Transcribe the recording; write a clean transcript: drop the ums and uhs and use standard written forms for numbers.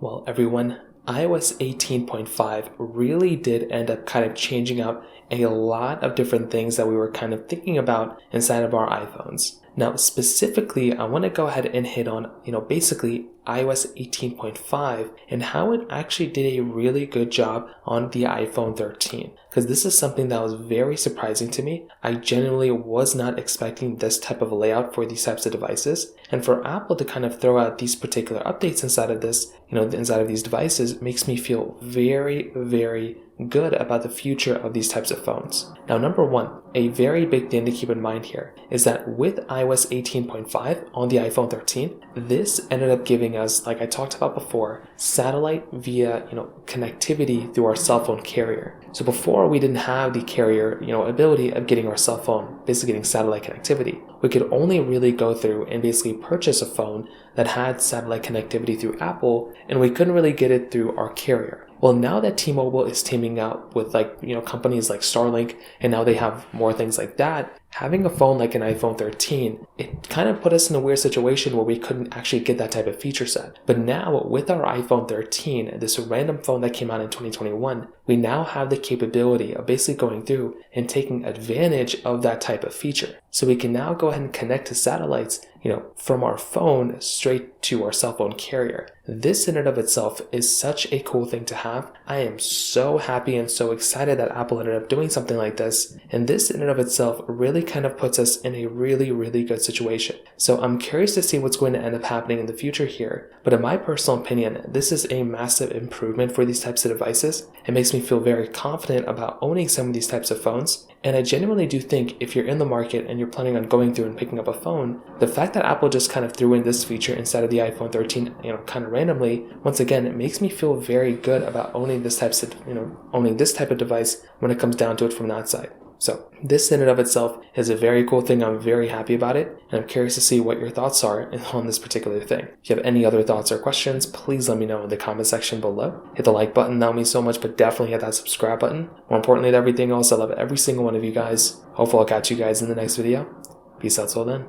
Well, everyone, iOS 18.5 really did end up kind of changing up a lot of different things that we were kind of thinking about inside of our iPhones. Now, specifically, I want to go ahead and hit on, basically iOS 18.5 and how it actually did a really good job on the iPhone 13. Because this is something that was very surprising to me. I genuinely was not expecting this type of layout for these types of devices. And for Apple to kind of throw out these particular updates inside of this, inside of these devices makes me feel very, very good about the future of these types of phones. Now, number one, a very big thing to keep in mind here is that with iOS 18.5 on the iPhone 13, this ended up giving us, like I talked about before, satellite via, connectivity through our cell phone carrier. So before we didn't have the carrier, ability of getting our cell phone, basically getting satellite connectivity. We could only really go through and basically purchase a phone that had satellite connectivity through Apple, and we couldn't really get it through our carrier. Well, now that T-Mobile is teaming up with companies like Starlink, and now they have more things like that, having a phone like an iPhone 13, it kind of put us in a weird situation where we couldn't actually get that type of feature set. But now with our iPhone 13, this random phone that came out in 2021, we now have the capability of basically going through and taking advantage of that type of feature. So we can now go ahead and connect to satellites, from our phone straight to our cell phone carrier. This in and of itself is such a cool thing to have. I am so happy and so excited that Apple ended up doing something like this. And this in and of itself really kind of puts us in a really, really good situation. So I'm curious to see what's going to end up happening in the future here. But in my personal opinion, this is a massive improvement for these types of devices. It makes me feel very confident about owning some of these types of phones. And I genuinely do think if you're in the market and you're planning on going through and picking up a phone, the fact that Apple just kind of threw in this feature inside of the iPhone 13, kind of randomly, once again, it makes me feel very good about owning this type of device when it comes down to it from that side. So this in and of itself is a very cool thing. I'm very happy about it, and I'm curious to see what your thoughts are on this particular thing. If you have any other thoughts or questions, please let me know in the comment section below. Hit the like button, that would mean so much, but definitely hit that subscribe button. More importantly than everything else, I love every single one of you guys. Hopefully I'll catch you guys in the next video. Peace out till then.